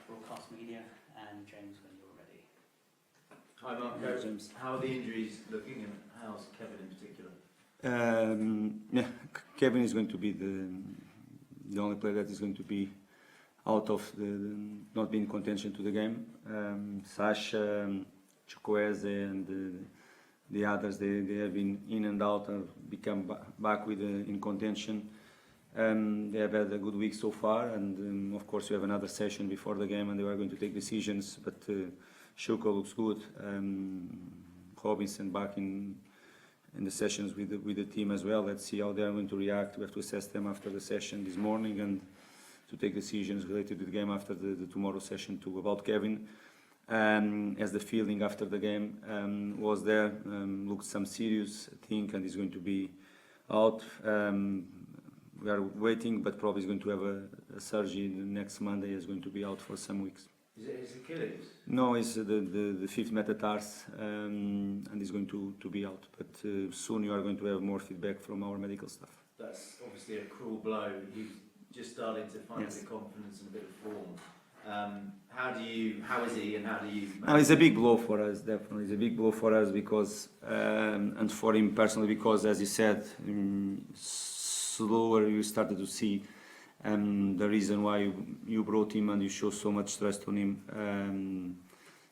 broadcast media, and James, when you're ready. Hi Marco, James. How are the injuries looking and how's Kevin in particular? Kevin is going to be the only player that is going to be out of not being contention to the game. Sasha, Chukwueze and the others, they have been in and out and become back with in contention. They have had a good week so far, and of course we have another session before the game and they are going to take decisions, but Shuko looks good. Robinson back in the sessions with the team as well. Let's see how they are going to react. We have to assess them after the session this morning and to take decisions related to the game after the tomorrow session too. About Kevin, as the feeling after the game was there, looked some serious, I think, and is going to be out. We are waiting, but probably is going to have a surgery next Monday. Is going to be out for some weeks. Is it his Achilles? No, it's the fifth metatarsal, and is going to be out. But soon you are going to have more feedback from our medical staff. That's obviously a cruel blow. He's just starting to find Yes. a bit of confidence and a bit of form. How is he and how do you... No, it's a big blow for us, definitely. It's a big blow for us because, and for him personally, because as you said, slower you started to see the reason why you brought him and you show so much trust on him.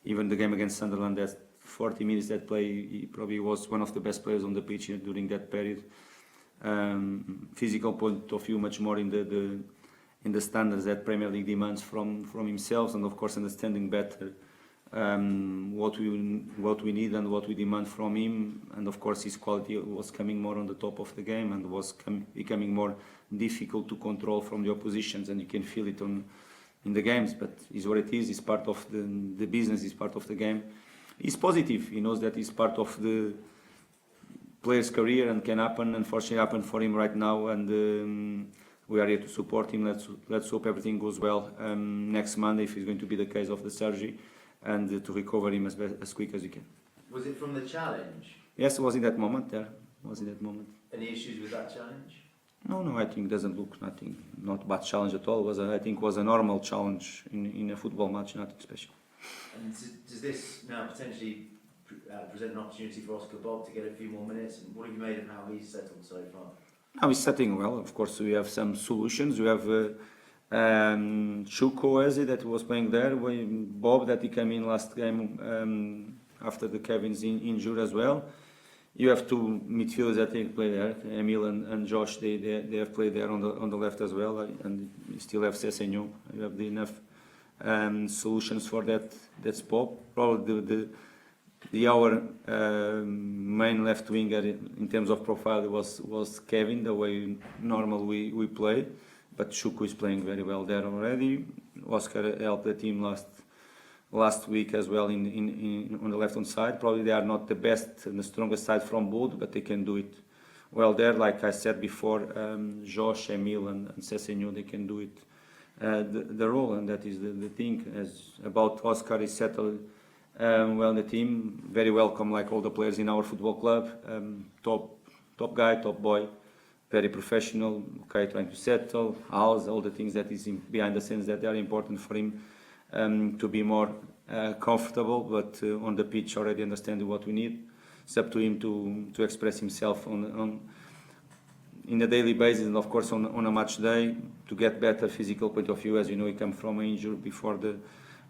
Even the game against Sunderland, that 40 minutes that play, he probably was one of the best players on the pitch during that period. Physical point of view, much more in the standards that Premier League demands from himself, and of course understanding better what we need and what we demand from him, and of course his quality was coming more on the top of the game and was becoming more difficult to control from the oppositions, and you can feel it in the games, but it's what it is. It's part of the business, it's part of the game. He's positive, he knows that it's part of the player's career and can happen, unfortunately happen for him right now, and we are here to support him. Let's hope everything goes well next Monday, if it's going to be the case of the surgery, and to recover him as quick as we can. Was it from the challenge? Yes, it was in that moment, yeah. Was in that moment. Any issues with that challenge? No, I think it doesn't look not bad challenge at all. I think it was a normal challenge in a football match, nothing special. And does this now potentially present an opportunity for Oscar Bob to get a few more minutes? And what have you made of how he's settled so far? Now he's setting well. Of course, we have some solutions. We have Chukwueze that was playing there. Bob that he came in last game after the Kevin's injury as well. You have two midfielders that they play there, Emil and Josh. They have played there on the left as well, and you still have Sesenyo. You have enough solutions for that spot. Probably our main left winger in terms of profile was Kevin, the way normal we play, but Shuko is playing very well there already. Oscar helped the team last week as well on the left hand side. Probably they are not the best and the strongest side from both, but they can do it well there. Like I said before, Josh, Emil and Sesenyo, they can do it the role, and that is the thing. As about Oscar, is settled well in the team, very welcome like all the players in our football club. Top guy, top boy, very professional, okay, trying to settle, house, all the things that is behind the scenes that are important for him to be more comfortable, but on the pitch already understanding what we need. It's up to him to express himself in a daily basis, and of course on a match day, to get better physical point of view. As you know, he came from an injury before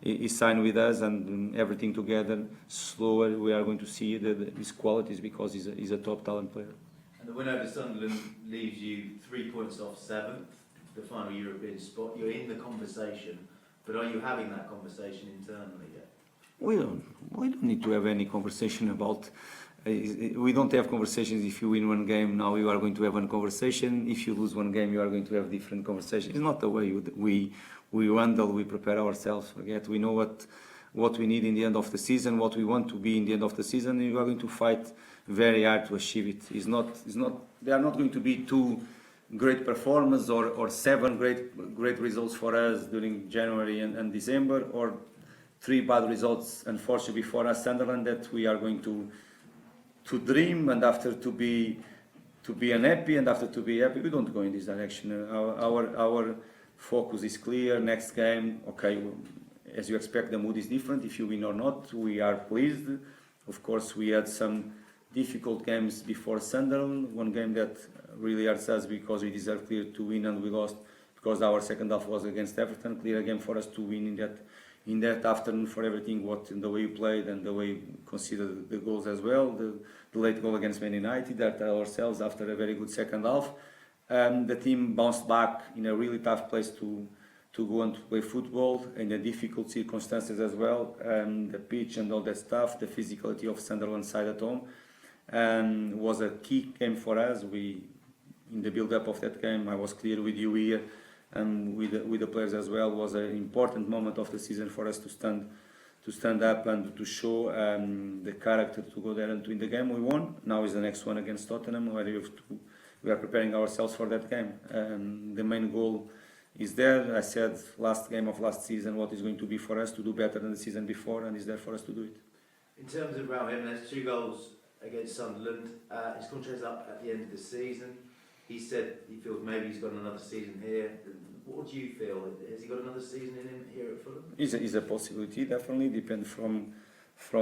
he signed with us, and everything together, slower we are going to see his qualities, because he's a top talent player. And the win over Sunderland leaves you 3 points off 7th, the final European spot. You're in the conversation, but are you having that conversation internally yet? We don't need to have any conversation about. We don't have conversations. If you win one game, now you are going to have one conversation. If you lose one game, you are going to have different conversations. It's not the way we handle. We prepare ourselves. Forget. We know what we need in the end of the season, what we want to be in the end of the season, and we are going to fight very hard to achieve it. It's not. There are not going to be 2 great performances or 7 great results for us during January and December, or 3 bad results, unfortunately, before us Sunderland, that we are going to dream, and after to be unhappy, and after to be happy. We don't go in this direction. Our focus is clear. Next game, okay, as you expect, the mood is different. If you win or not, we are pleased. Of course, we had some difficult games before Sunderland. One game that really hurts us because we deserved clear to win and we lost because our second half was against Everton. Clear game for us to win in that afternoon for everything, the way you played and the way you considered the goals as well. The late goal against Man United, that ourselves after a very good second half. The team bounced back in a really tough place to go and to play football in the difficult circumstances as well. The pitch and all that stuff, the physicality of Sunderland side at home was a key game for us. In the build-up of that game, I was clear with you here and with the players as well. Was an important moment of the season for us to stand up and to show the character to go there and to win the game. We won. Now is the next one against Tottenham, where we are preparing ourselves for that game. The main goal is there. I said last game of last season what is going to be for us to do better than the season before, and is there for us to do it. In terms of Raul Jimenez, 2 goals against Sunderland. His contract's up at the end of the season. He said he feels maybe he's got another season here. What do you feel? Has he got another season in him here at Fulham? Is a possibility, definitely. Depends from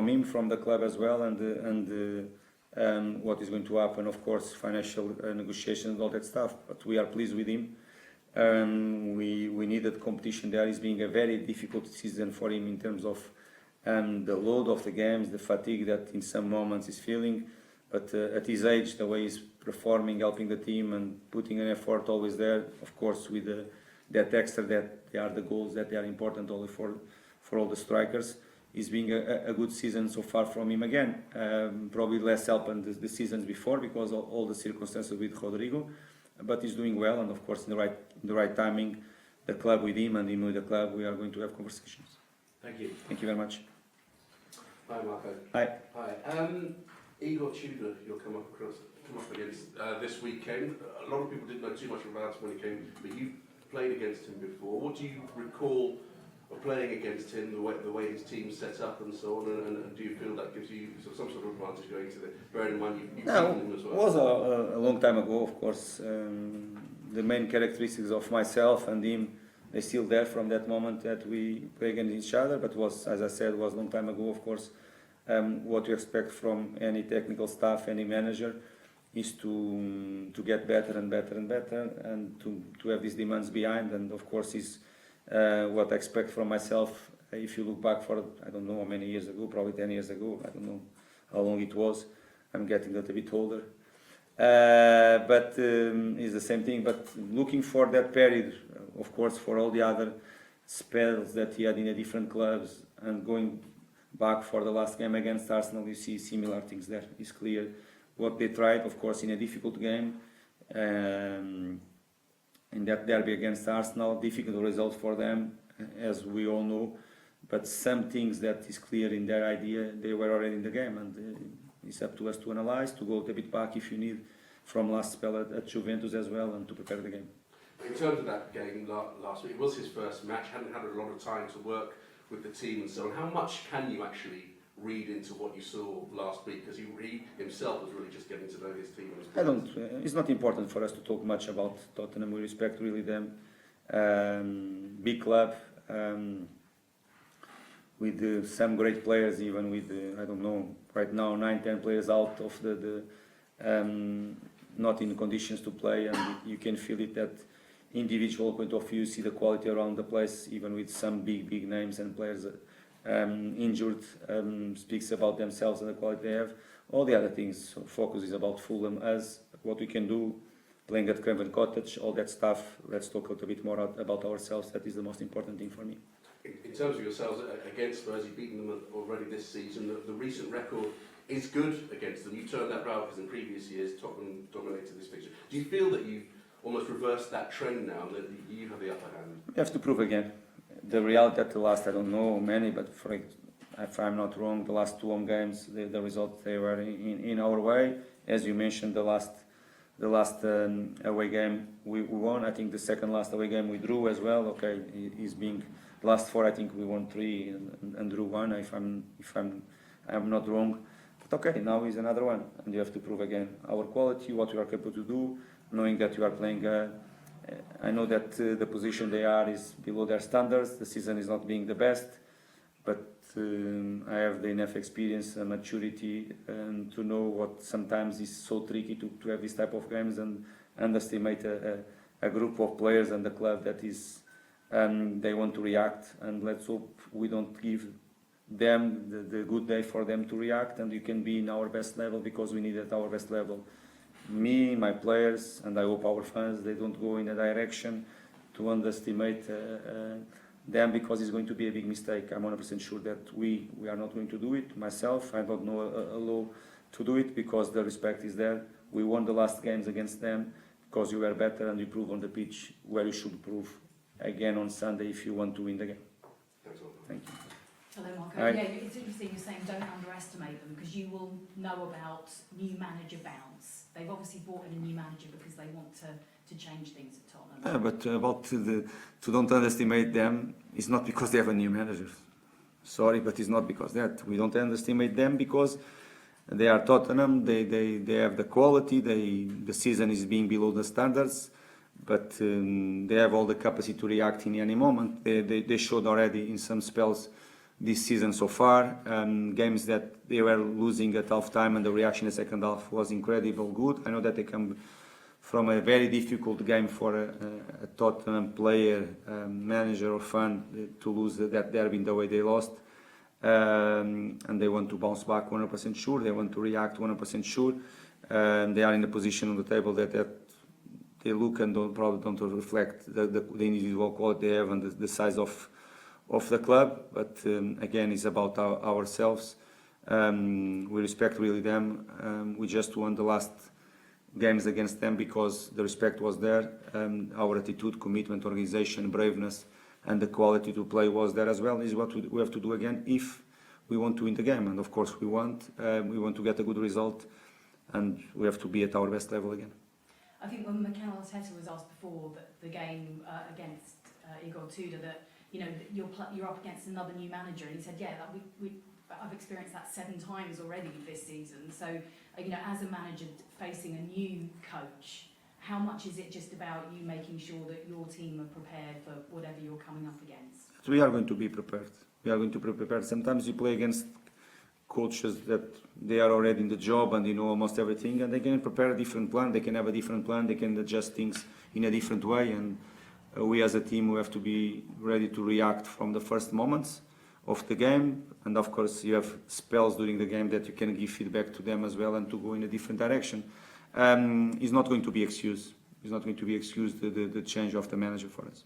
him, from the club as well, and what is going to happen. Of course, financial negotiations, all that stuff. But we are pleased with him. We needed competition there. It's being a very difficult season for him in terms of the load of the games, the fatigue that in some moments he's feeling. But at his age, the way he's performing, helping the team and putting an effort always there, of course, with that extra that they are the goals that they are important only for all the strikers, is being a good season so far from him again. Probably less help than the seasons before because of all the circumstances with Rodrigo, but he's doing well, and of course in the right timing, the club with him and him with the club, we are going to have conversations. Thank you. Thank you very much. Hi Marco. Hi. Hi. Igor Tudor, you'll come up against this weekend. A lot of people didn't know too much about him when he came, but you played against him before. What do you recall of playing against him, the way his team's set up and so on, and do you feel that gives you some sort of advantage going to bearing in mind you've beaten him as well? It was a long time ago, of course. The main characteristics of myself and him, they're still there from that moment that we play against each other, but as I said, was a long time ago, of course. What you expect from any technical staff, any manager, is to get better and better and better, and to have these demands behind. And of course, is what I expect from myself. If you look back for, I don't know how many years ago, probably 10 years ago, I don't know how long it was. I'm getting a little bit older, but it's the same thing. But looking for that period, of course, for all the other spells that he had in the different clubs, and going back for the last game against Arsenal, you see similar things there. It's clear what they tried, of course, in a difficult game, in that derby against Arsenal, difficult result for them, as we all know. But some things that is clear in their idea, they were already in the game, and it's up to us to analyze, to go a bit back if you need, from last spell at Juventus as well, and to prepare the game. In terms of that game last week, it was his first match, hadn't had a lot of time to work with the team and so on. How much can you actually read into what you saw last week? Because he himself was really just getting to know his team. I don't. It's not important for us to talk much about Tottenham. We respect really them. Big club with some great players, even with I don't know right now 9-10 players out of the not in conditions to play, and you can feel it that individual point of view, see the quality around the place, even with some big names and players injured, speaks about themselves and the quality they have. All the other things, so focus is about Fulham, as what we can do, playing at Craven Cottage, all that stuff. Let's talk a little bit more about ourselves. That is the most important thing for me. In terms of yourselves against Spurs, you've beaten them already this season. The recent record is good against them. You turned that round because in previous years Tottenham dominated this fixture. Do you feel that you've almost reversed that trend now, that you have the upper hand? We have to prove again. The reality at the last, I don't know many, but if I'm not wrong, the last 2 home games, the results they were in our way. As you mentioned, the last away game we won. I think the second last away game we drew as well. Okay, is being last 4. I think we won 3 and drew 1. If I'm not wrong. But okay, now is another one, and you have to prove again our quality, what we are capable to do, knowing that you are playing I know that the position they are is below their standards. The season is not being the best, but I have the enough experience and maturity to know what sometimes is so tricky to have this type of games and underestimate a group of players and the club that is they want to react, and let's hope we don't give them the good day for them to react, and you can be in our best level, because we need at our best level. Me, my players, and I hope our fans, they don't go in a direction to underestimate them, because it's going to be a big mistake. I'm 100% sure that we are not going to do it. Myself, I don't know a law to do it, because the respect is there. We won the last games against them because you were better and you prove on the pitch where you should prove again on Sunday if you want to win the game. That's all. Thank you. Hello, Marco. Hi. Yeah, it's interesting you're saying don't underestimate them, because you will know about new manager bounce. They've obviously brought in a new manager because they want to change things at Tottenham. But about to don't underestimate them, it's not because they have a new manager. Sorry, but it's not because that. We don't underestimate them because they are Tottenham. They have the quality. The season is being below the standards, but they have all the capacity to react in any moment. They showed already in some spells this season so far. Games that they were losing at half time and the reaction in the second half was incredible good. I know that they come from a very difficult game for a Tottenham player, manager or fan to lose that derby in the way they lost. And they want to bounce back 100% sure. They want to react 100% sure. They are in a position on the table that they look and probably don't reflect the individual quality they have and the size of the club. But again, it's about ourselves. We respect really them. We just won the last games against them because the respect was there. Our attitude, commitment, organization, braveness, and the quality to play was there as well. Is what we have to do again if we want to win the game. And of course we want to get a good result, and we have to be at our best level again. I think when Mikel Arteta was asked before that the game against Igor Tudor, that you're up against another new manager, and he said, yeah, I've experienced that 7 times already this season. So as a manager facing a new coach, how much is it just about you making sure that your team are prepared for whatever you're coming up against? We are going to be prepared. We are going to be prepared. Sometimes you play against coaches that they are already in the job and they know almost everything, and they can prepare a different plan. They can have a different plan. They can adjust things in a different way. And we as a team, we have to be ready to react from the first moments of the game. And of course, you have spells during the game that you can give feedback to them as well and to go in a different direction. It's not going to be excused. It's not going to be excused the change of the manager for us.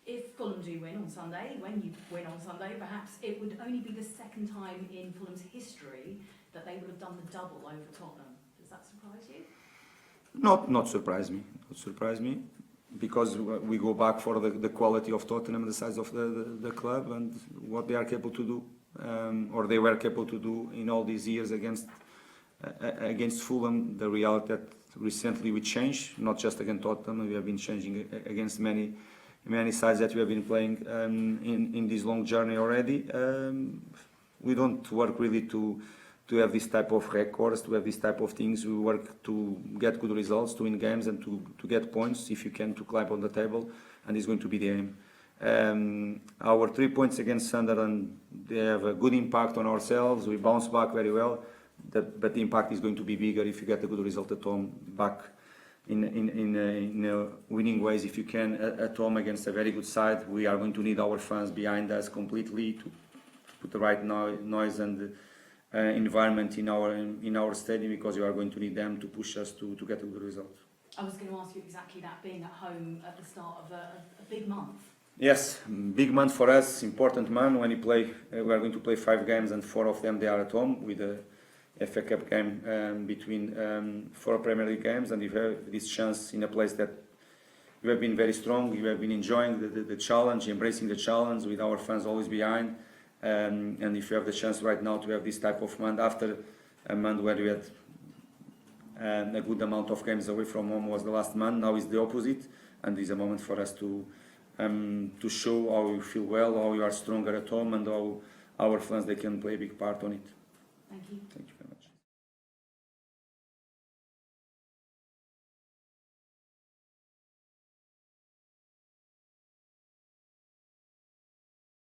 If Fulham do win on Sunday, when you win on Sunday, perhaps it would only be the second time in Fulham's history that they would have done the double over Tottenham. Does that surprise you? Not surprise me. Not surprise me, because we go back for the quality of Tottenham and the size of the club and what they are capable to do, or they were capable to do in all these years against Fulham. The reality that recently we changed, not just against Tottenham, we have been changing against many sides that we have been playing in this long journey already. We don't work really to have this type of records, to have this type of things. We work to get good results, to win games, and to get points, if you can, to climb on the table, and it's going to be the aim. Our 3 points against Sunderland, they have a good impact on ourselves. We bounce back very well, but the impact is going to be bigger if you get a good result at home, back in winning ways if you can at home against a very good side. We are going to need our fans behind us completely to put the right noise and environment in our stadium, because you are going to need them to push us to get a good result. I was going to ask you exactly that, being at home at the start of a big month. Yes, big month for us, important month. When you play, we are going to play 5 games and 4 of them they are at home, with a FA Cup game between 4 Premier League games, and you have this chance in a place that you have been very strong. You have been enjoying the challenge, embracing the challenge, with our fans always behind. And if you have the chance right now to have this type of month after a month where you had a good amount of games away from home, was the last month. Now is the opposite, and it's a moment for us to show how you feel well, how you are stronger at home, and how our fans, they can play a big part on it. Thank you. Thank you.